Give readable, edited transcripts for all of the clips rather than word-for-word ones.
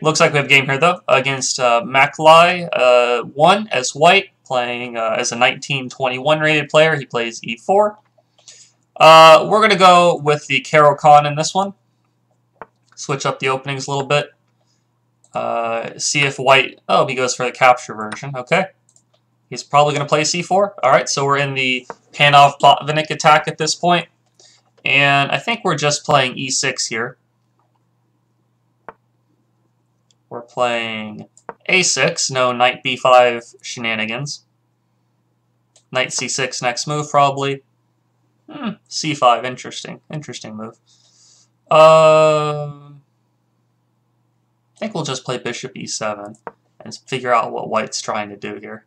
Looks like we have a game here, though, against Maclai 1 as white, playing as a 1921 rated player. He plays e4. We're going to go with the Caro Khan in this one. Switch up the openings a little bit. See if white... Oh, he goes for the capture version. Okay. He's probably going to play c4. Alright, so we're in the Panov-Botvinnik attack at this point. And I think we're just playing e6 here. We're playing a6, no knight b5 shenanigans. Knight c6 next move, probably. C5, interesting move. I think we'll just play bishop e7 and figure out what white's trying to do here.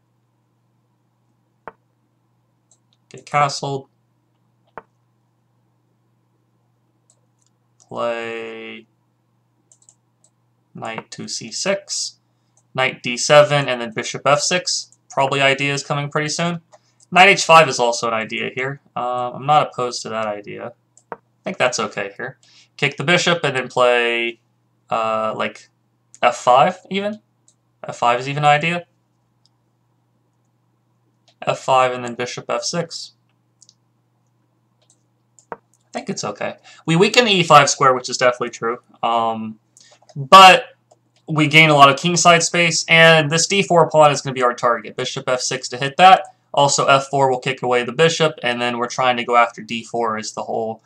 Get castled. Play knight to c6, knight d7, and then bishop f6. Probably ideas coming pretty soon. Knight h5 is also an idea here. I'm not opposed to that idea. I think that's okay here. Kick the bishop and then play like f5 even. f5 is even an idea. f5 and then bishop f6. I think it's okay. We weaken the e5 square, which is definitely true. But we gain a lot of kingside space, and this d4 pawn is going to be our target. Bishop f6 to hit that. Also f4 will kick away the bishop, and then we're trying to go after d4 is the whole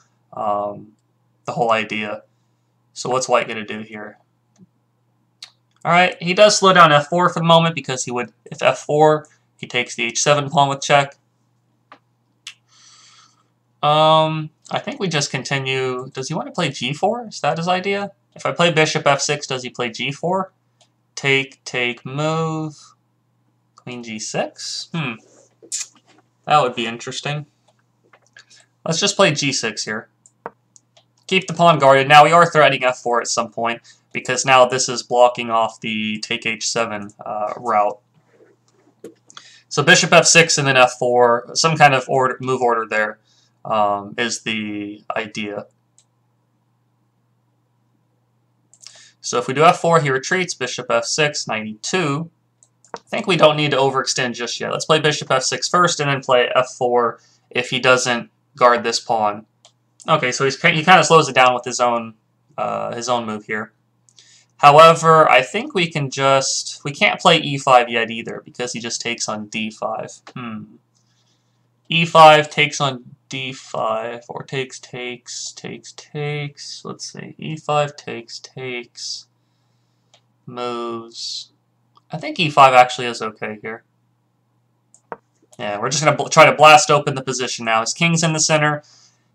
idea. So what's white going to do here? Alright, he does slow down f4 for the moment because he would, if f4, he takes the h7 pawn with check. I think we just continue. Does he want to play g4? Is that his idea? If I play bishop f6, does he play g4? Take, move. Queen g6? That would be interesting. Let's just play g6 here. Keep the pawn guarded. Now we are threatening f4 at some point, because now this is blocking off the take h7 route. So bishop f6 and then f4, some kind of move order there is the idea. So if we do f4, he retreats, bishop f6, knight e2. I think we don't need to overextend just yet. Let's play bishop f6 first and then play f4 if he doesn't guard this pawn. Okay, so he kind of slows it down with his own move here. However, I think we can we can't play e5 yet either because he just takes on d5. e5 takes on d5, or takes. Let's see, e5 takes, moves. I think e5 actually is okay here. Yeah, we're just going to try to blast open the position now. His king's in the center.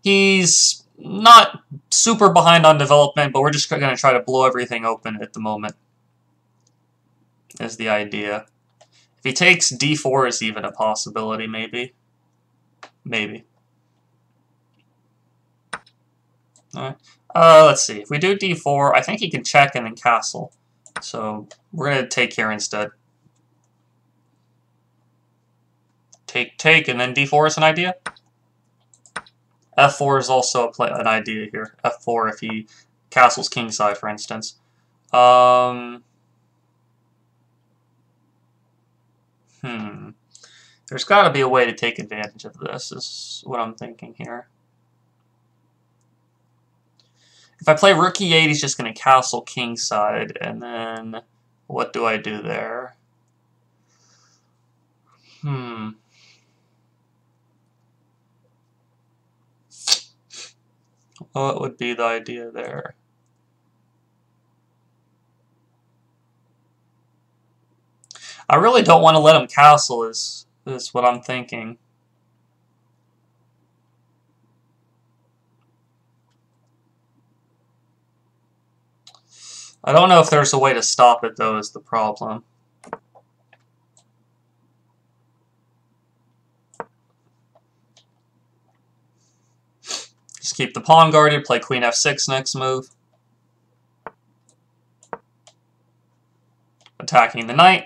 He's not super behind on development, but we're just going to try to blow everything open at the moment, is the idea. If he takes d4 is even a possibility, maybe. Maybe. Alright. Let's see. If we do d4, I think he can check and then castle. So we're going to take here instead. Take, and then d4 is an idea. f4 is also an idea here. f4 if he castles kingside, for instance. There's got to be a way to take advantage of this, is what I'm thinking here. If I play rook e8, he's just going to castle kingside, and then what do I do there? What would be the idea there? I really don't want to let him castle, is what I'm thinking. I don't know if there's a way to stop it, though, is the problem. Just keep the pawn guarded, play queen f6 next move. Attacking the knight.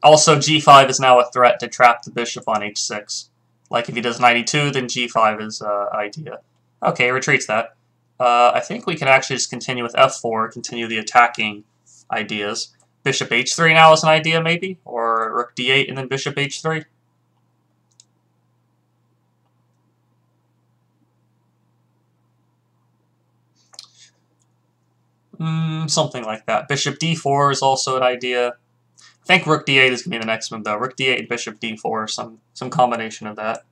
Also, g5 is now a threat to trap the bishop on h6. Like if he does knight e2, then g5 is idea. Okay, retreats that. I think we can actually just continue with f4, continue the attacking ideas. Bishop h3 now is an idea, maybe? Or rook d8 and then bishop h3? Something like that. Bishop d4 is also an idea. I think rook d8 is going to be the next move, though. Rook d8 and bishop d4, some combination of that.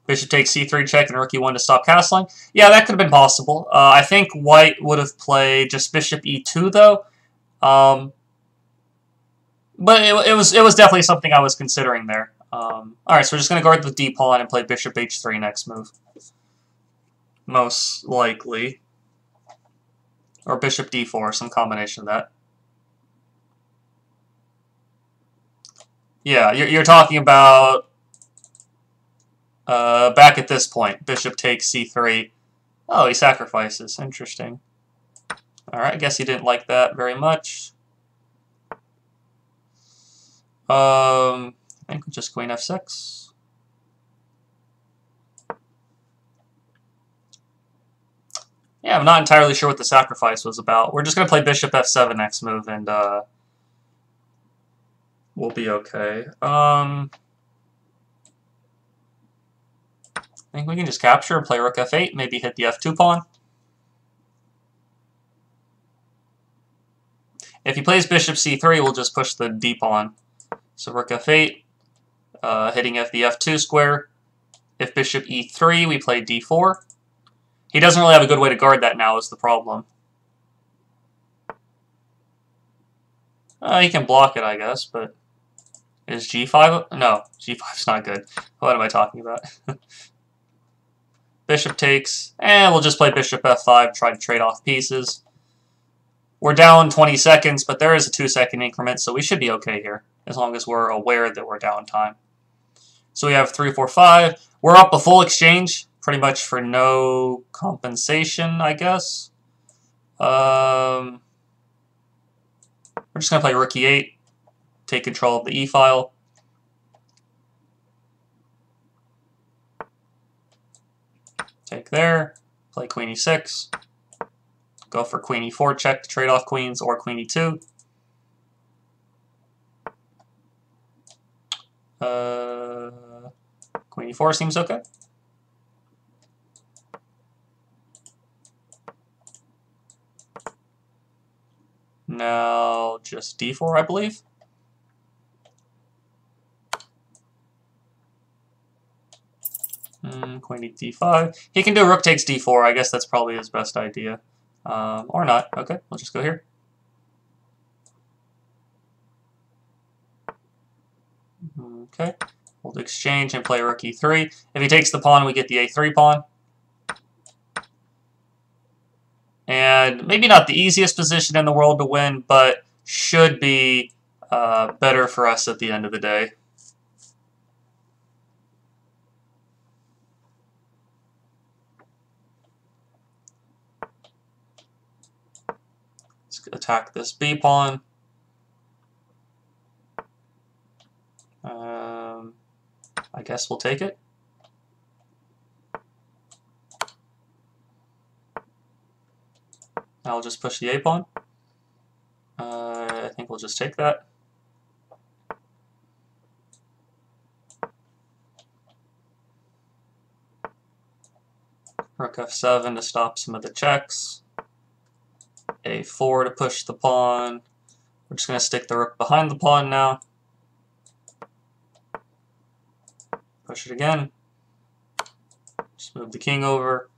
Bishop takes c3 check and rook e1 to stop castling. Yeah, that could have been possible. I think white would have played just bishop e2, though. But it was definitely something I was considering there. Alright, so we're just going to guard the d-pawn and play bishop h3 next move. Most likely. Or bishop d4, some combination of that. Yeah, you're talking about back at this point. Bishop takes c3. Oh, he sacrifices. Interesting. Alright, I guess he didn't like that very much. I think just queen f6. Yeah, I'm not entirely sure what the sacrifice was about. We're just going to play bishop f7 next move, and we'll be okay. I think we can just capture and play rook f8, maybe hit the f2 pawn. If he plays bishop c3, we'll just push the d pawn. So rook f8, hitting the f2 square. If bishop e3, we play d4. He doesn't really have a good way to guard that now is the problem. He can block it, I guess, but is g5? No, g5's not good. What am I talking about? Bishop takes, and we'll just play bishop f5, try to trade off pieces. We're down 20 seconds, but there is a 2-second increment, so we should be okay here, as long as we're aware that we're down time. So we have 3, 4, 5. We're up a full exchange, pretty much for no compensation, I guess. We're just going to play rook e8, take control of the e-file. Take there, play queen e6. Go for queen e4 check to trade off queens, or queen e2. Queen e4 seems okay. Now just d4, I believe. Queen d5. He can do rook takes d4. I guess that's probably his best idea. Or not. Okay, we'll just go here. Okay, we'll exchange and play rook e3. If he takes the pawn, we get the a3 pawn. And maybe not the easiest position in the world to win, but should be better for us at the end of the day. Let's attack this b pawn. I guess we'll take it. I'll just push the a pawn. I think we'll just take that. Rook f7 to stop some of the checks. a4 to push the pawn. We're just going to stick the rook behind the pawn now. Push it again. Just move the king over.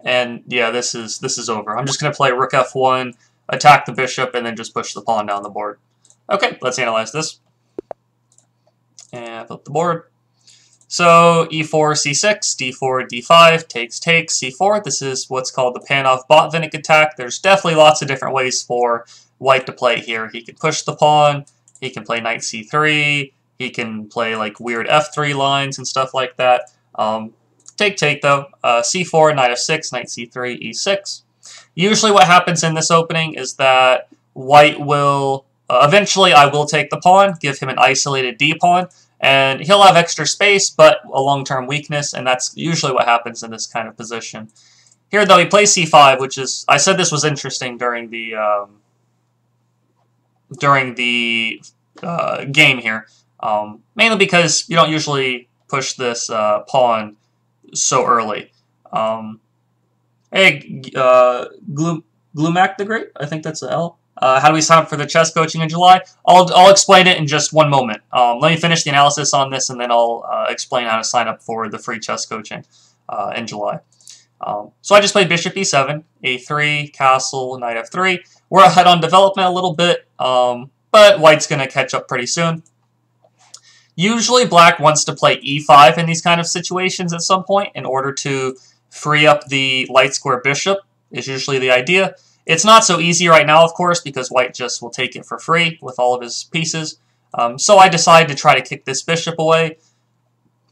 And yeah, this is over. I'm just going to play rook f1, attack the bishop, and then just push the pawn down the board. Okay, let's analyze this. And flip the board. So e4, c6, d4, d5, takes, c4. This is what's called the Panov-Botvinnik attack. There's definitely lots of different ways for white to play here. He can push the pawn. He can play knight c3. He can play like weird f3 lines and stuff like that. Take though. c4, knight f6, knight c3, e6. Usually what happens in this opening is that white will... eventually I will take the pawn, give him an isolated d-pawn, And he'll have extra space, but a long-term weakness, and that's usually what happens in this kind of position. Here, though, he plays c5, which is... I said this was interesting during the game here. Mainly because you don't usually push this pawn so early. Hey, Glumac the Great? I think that's the L. How do we sign up for the chess coaching in July? I'll explain it in just one moment. Let me finish the analysis on this, and then I'll explain how to sign up for the free chess coaching in July. So I just played bishop e7, a3, castle, knight f3. We're ahead on development a little bit, but white's going to catch up pretty soon. Usually black wants to play e5 in these kind of situations at some point in order to free up the light square bishop, is usually the idea. It's not so easy right now, of course, because white just will take it for free with all of his pieces. So I decided to try to kick this bishop away.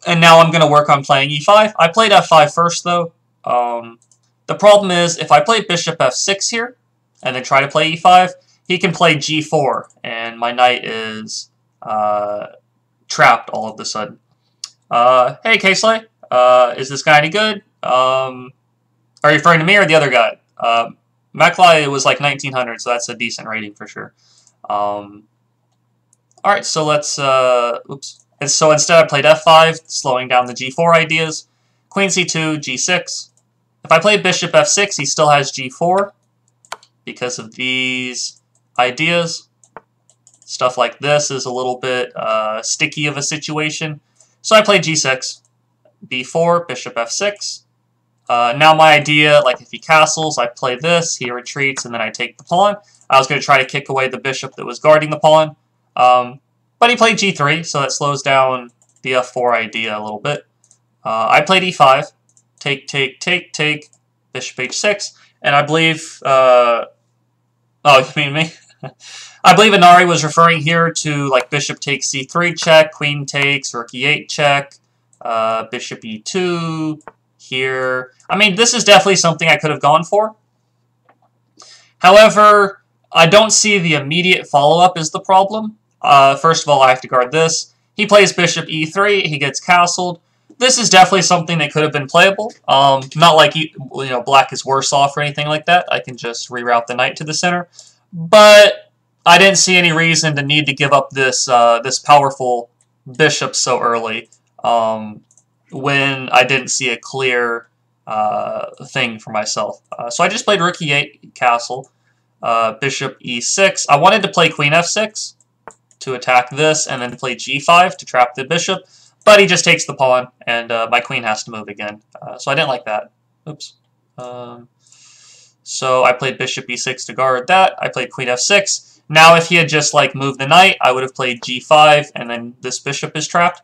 And now I'm going to work on playing e5. I played f5 first, though. The problem is, if I play bishop f6 here, and then try to play e5, he can play g4, and my knight is trapped all of a sudden. Hey, K-Slay, is this guy any good? Are you referring to me or the other guy? Maclay was like 1900, so that's a decent rating for sure. Alright, so let's, oops. And so instead I played f5, slowing down the g4 ideas. Queen c2, g6. If I play bishop f6, he still has g4 because of these ideas. Stuff like this is a little bit sticky of a situation. So I play g6, b4, bishop f6. Now my idea, like if he castles, I play this, he retreats, and then I take the pawn. I was going to try to kick away the bishop that was guarding the pawn. But he played g3, so that slows down the f4 idea a little bit. I played e5, take, bishop h6, and I believe... oh, you mean me? I believe Inari was referring here to like bishop takes c3 check, queen takes, rook e8 check, bishop e2 here. I mean, this is definitely something I could have gone for. However, I don't see the immediate follow-up is the problem. First of all, I have to guard this. He plays bishop e3, he gets castled. This is definitely something that could have been playable. Not like black is worse off or anything like that. I can just reroute the knight to the center. But I didn't see any reason to need to give up this this powerful bishop so early when I didn't see a clear thing for myself. So I just played rook e8, castle, bishop e6. I wanted to play queen f6 to attack this and then play g5 to trap the bishop. But he just takes the pawn, and my queen has to move again. So I didn't like that. Oops. So I played bishop e6 to guard that. I played queen f6. Now if he had just like moved the knight, I would have played g5, and then this bishop is trapped.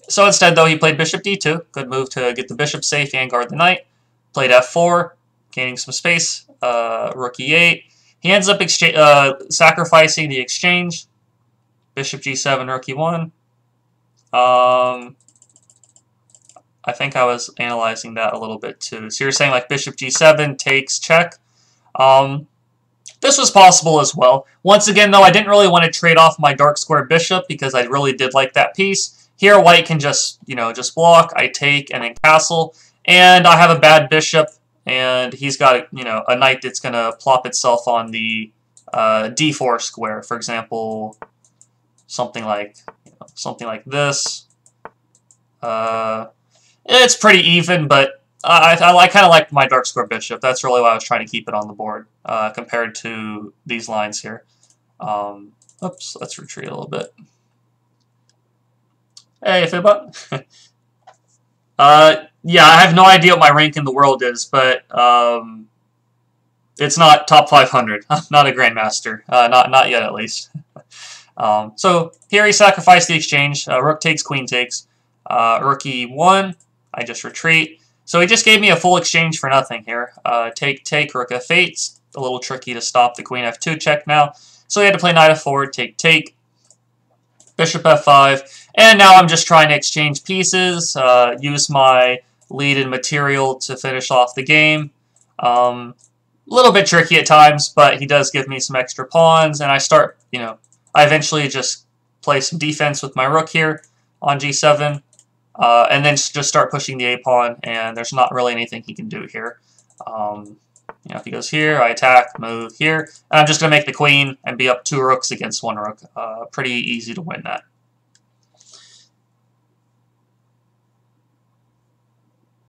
So instead, though, he played bishop d2. Good move to get the bishop safe and guard the knight. Played f4, gaining some space. Rook e8. He ends up sacrificing the exchange. Bishop g7, rook e1. I think I was analyzing that a little bit too. So you're saying like bishop g7 takes check. This was possible as well. Once again, though, I didn't really want to trade off my dark square bishop because I really did like that piece. Here, white can just block. I take and then castle, and I have a bad bishop, and he's got a knight that's gonna plop itself on the d4 square. For example, something like this. It's pretty even, but I kind of like my dark square bishop. That's really why I was trying to keep it on the board compared to these lines here. Oops, let's retreat a little bit. Hey, Fibba. Yeah, I have no idea what my rank in the world is, but it's not top 500. I'm not a grandmaster. Not yet, at least. So here he sacrificed the exchange. Rook takes, queen takes. Rook e1. I just retreat. So he just gave me a full exchange for nothing here. Take, rook f8. It's a little tricky to stop the queen f2 check now. So he had to play knight f4, take. Bishop f5. And now I'm just trying to exchange pieces, use my lead in material to finish off the game. A little bit tricky at times, but he does give me some extra pawns, and I start, I eventually just play some defense with my rook here on g7, and then just start pushing the a-pawn, and there's not really anything he can do here. You know, if he goes here, I attack, move here, and I'm just going to make the queen and be up 2 rooks against 1 rook. Pretty easy to win that.